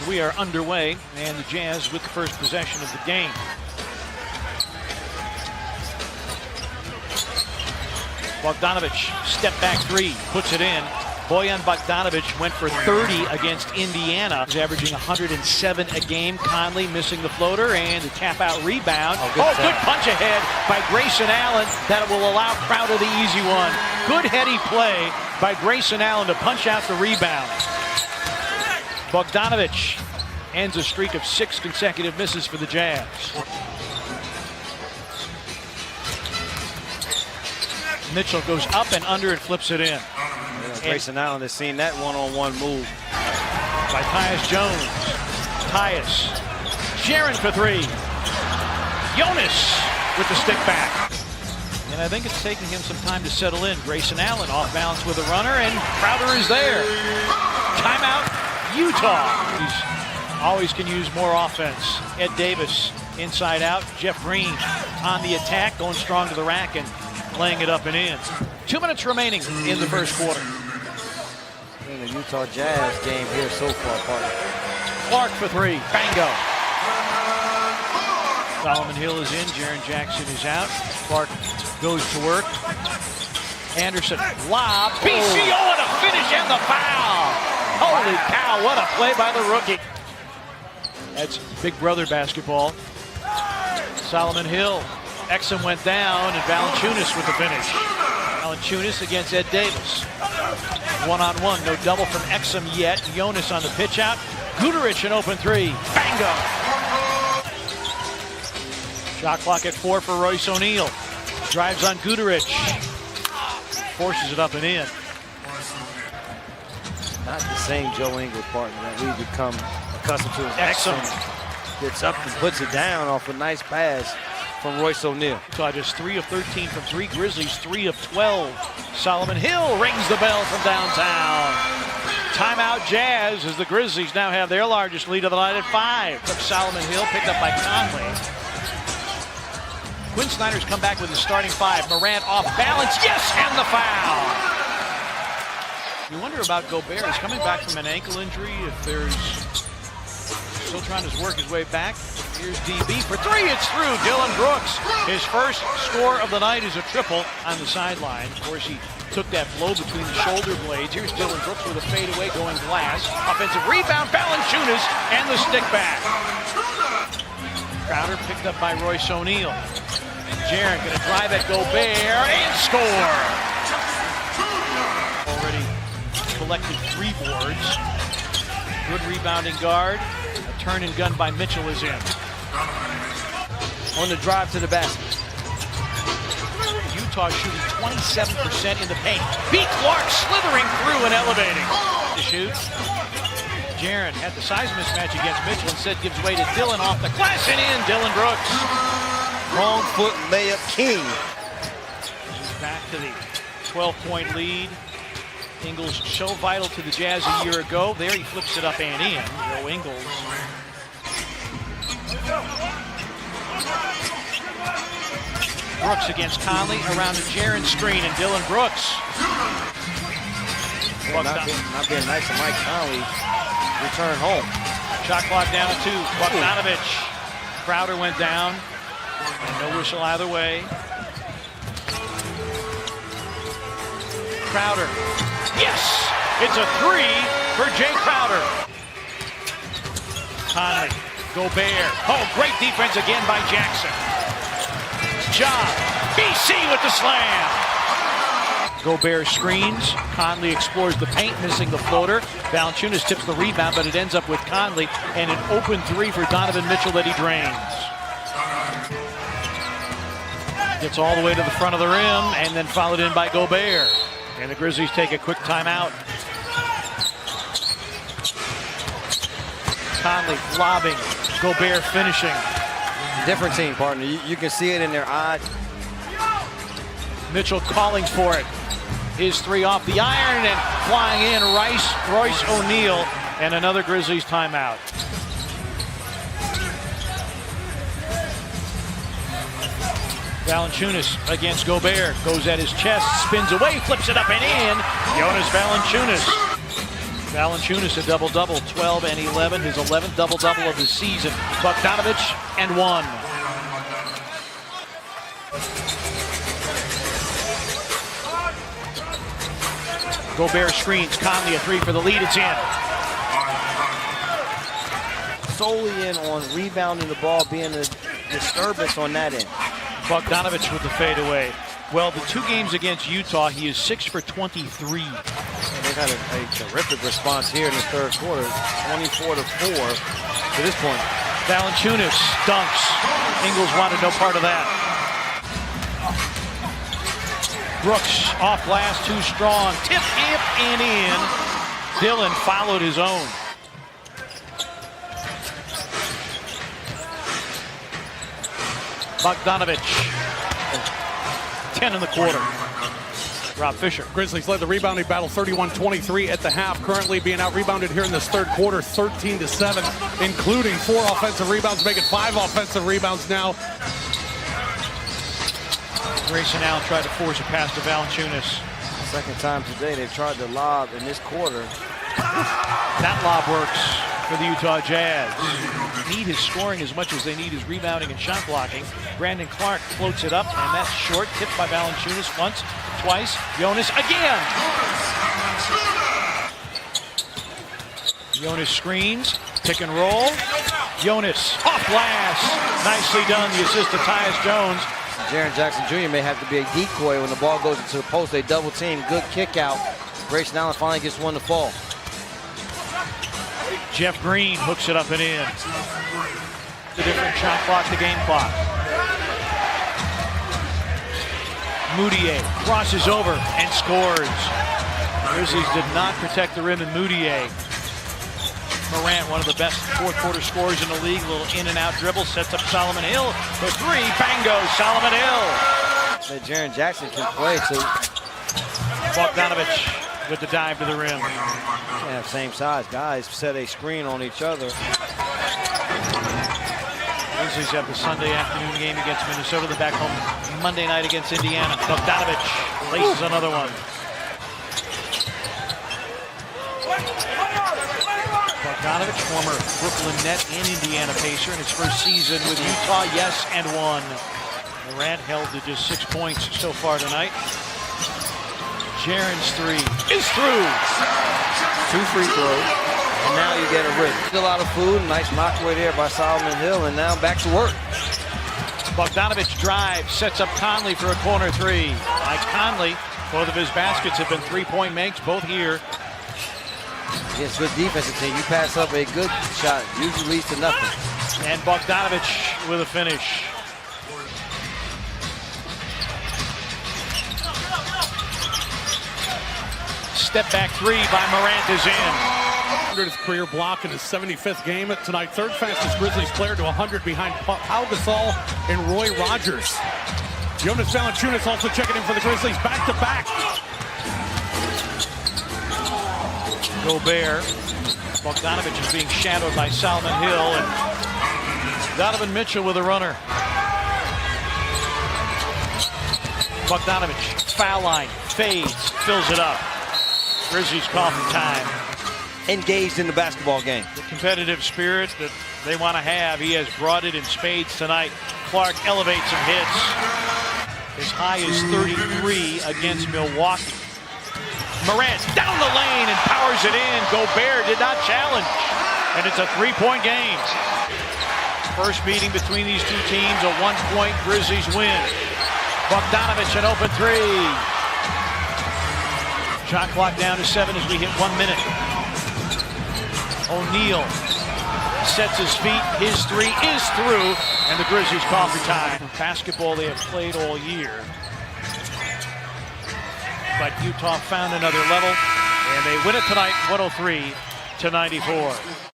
And we are underway, and the Jazz with the first possession of the game. Bogdanovich, step back three, puts it in. Bojan Bogdanovich went for 30 against Indiana. He's averaging 107 a game. Conley missing the floater and a tap-out rebound. Good punch ahead by Grayson Allen that will allow Crowder the easy one. Good heady play by Grayson Allen to punch out the rebound. Bogdanovich ends a streak of 6 consecutive misses for the Jazz. Mitchell goes up and under and flips it in. Grayson Allen has seen that one-on-one move. By Tyus Jones. Tyus. Jaren for three. Jonas with the stick back. And I think it's taking him some time to settle in. Grayson Allen off balance with a runner, and Crowder is there. Timeout, Utah. He's always can use more offense. Ed Davis inside out. Jeff Green on the attack, going strong to the rack and laying it up and in. 2 minutes remaining in the first quarter. In the Utah Jazz game here so far, partner. Clark for three. Bango. Solomon Hill is in. Jaren Jackson is out. Clark goes to work. Anderson, lob. BCO and a finish and the foul. Holy cow, what a play by the rookie. That's Big Brother basketball. Solomon Hill. Exum went down, and Valanciunas with the finish. Valanciunas against Ed Davis. One-on-one, no double from Exum yet. Jonas on the pitch out. Guterich an open three. Bango! Shot clock at 4 for Royce O'Neal. Drives on Guterich. Forces it up and in. Not the same Joe Ingles partner that we've become accustomed to. Exum gets up and puts it down off a nice pass from Royce O'Neal. Utah just 3 of 13 from three. Grizzlies 3 of 12. Solomon Hill rings the bell from downtown. Timeout Jazz as the Grizzlies now have their largest lead of the night at 5. From Solomon Hill, picked up by Conley. Quinn Snyder's come back with the starting 5. Morant off balance, yes, and the foul. You wonder about Gobert. He's coming back from an ankle injury. If there's still trying to work his way back. Here's DB for three. It's through. Dylan Brooks. His first score of the night is a triple on the sideline. Of course, he took that blow between the shoulder blades. Here's Dylan Brooks with a fadeaway going glass. Offensive rebound. Valanciunas and the stick back. Crowder picked up by Royce O'Neal. Jaren going to drive at Gobert and score. Already collected 3 boards. Good rebounding guard. A turn and gun by Mitchell is in. On the drive to the basket. Utah shooting 27% in the paint. Beat Clark slithering through and elevating. To shoot. Jaren had the size mismatch against Mitchell, instead gives way to Dylan off the glass and in. Dylan Brooks. Wrong foot layup king. He's back to the 12-point lead. Ingles so vital to the Jazz a year ago. There he flips it up and in. Joe Ingles. Brooks against Conley around the Jaren screen, and Dylan Brooks. Not being nice to Mike Conley. Return home. Shot clock down to 2. Bogdanovich. Crowder went down. And no whistle either way. Crowder. Yes! It's a 3 for Jay Crowder. Conley. Gobert. Oh, great defense again by Jackson. Job. BC with the slam. Gobert screens. Conley explores the paint, missing the floater. Valanciunas tips the rebound, but it ends up with Conley, and an open 3 for Donovan Mitchell that he drains. Gets all the way to the front of the rim, and then followed in by Gobert. And the Grizzlies take a quick timeout. Conley lobbing. Gobert finishing. Different team, partner. You can see it in their eyes. Mitchell calling for it. His 3 off the iron and flying in. Royce O'Neal, and another Grizzlies timeout. Valanciunas against Gobert. Goes at his chest, spins away, flips it up and in. Jonas Valanciunas. Valanciunas a double-double, 12 and 11, his 11th double-double of the season. Bogdanovich and 1. Gobert screens, Conley a 3 for the lead, it's in. Solely in on rebounding the ball, being a disturbance on that end. Bogdanovich with the fadeaway. Well, the 2 games against Utah, he is 6 for 23. And they've had a terrific response here in the third quarter, 24-4 to this point. Valanciunas dunks. Ingles wanted no part of that. Brooks off glass, too strong. Tip, and in. Dillon followed his own. Bogdanovich. 10 in the quarter. Rob Fisher. Grizzlies led the rebounding battle 31-23 at the half. Currently being out-rebounded here in this third quarter 13-7, including 4 offensive rebounds, making 5 offensive rebounds now. Grayson Allen tried to force a pass to Valanciunas. Second time today they've tried to lob in this quarter. That lob works for the Utah Jazz. Need his scoring as much as they need his rebounding and shot blocking. Brandon Clark floats it up, and that's short. Tipped by Valanciunas once, twice. Jonas again. Jonas screens, pick and roll. Jonas off glass. Nicely done, the assist to Tyus Jones. Jaren Jackson Jr. may have to be a decoy when the ball goes into the post. They double team, good kick out. Grayson Allen finally gets one to fall. Jeff Green hooks it up and in. The different shot clock, the game clock. Moutier crosses over and scores. Grizzlies did not protect the rim, and Moutier. Morant, one of the best fourth quarter scorers in the league. A little in and out dribble, sets up Solomon Hill for 3. Bang goes Solomon Hill. That Jaren Jackson can play too. Bogdanovich with the dive to the rim. Can't have same size guys set a screen on each other. Grizzlies have the Sunday afternoon game against Minnesota. They're back home Monday night against Indiana. Bogdanovich laces another one. Bogdanovich, former Brooklyn Net and Indiana Pacer in his first season with Utah, yes, and 1. Morant held to just 6 points so far tonight. Jaren's 3 is through. 2 free throws, and now you get a rhythm. Still out of food, nice knockaway there by Solomon Hill, and now back to work. Bogdanovich drives, sets up Conley for a corner 3. Like Conley, both of his baskets have been 3-point makes, both here. Against good defensive team, you pass up a good shot, usually leads to nothing. And Bogdanovich with a finish. Step back 3 by Morant is in. 100th career block in his 75th game tonight. Third fastest Grizzlies player to 100 behind Pau Gasol and Roy Rogers. Jonas Valanciunas also checking in for the Grizzlies back-to-back. Gobert. Bogdanovich is being shadowed by Solomon Hill, and Donovan Mitchell with a runner. Bogdanovich, foul line, fades, fills it up. Grizzlies coffee time. Engaged in the basketball game. The competitive spirit that they want to have, he has brought it in spades tonight. Clark elevates and hits. As high as 33 against Milwaukee. Morant down the lane and powers it in. Gobert did not challenge. And it's a 3-point game. First meeting between these two teams, a 1-point Grizzlies win. Bogdanovich an open 3. Shot clock down to 7 as we hit 1 minute. O'Neal sets his feet. His 3 is through, and the Grizzlies coffee time. Basketball they have played all year. But Utah found another level, and they win it tonight, 103-94.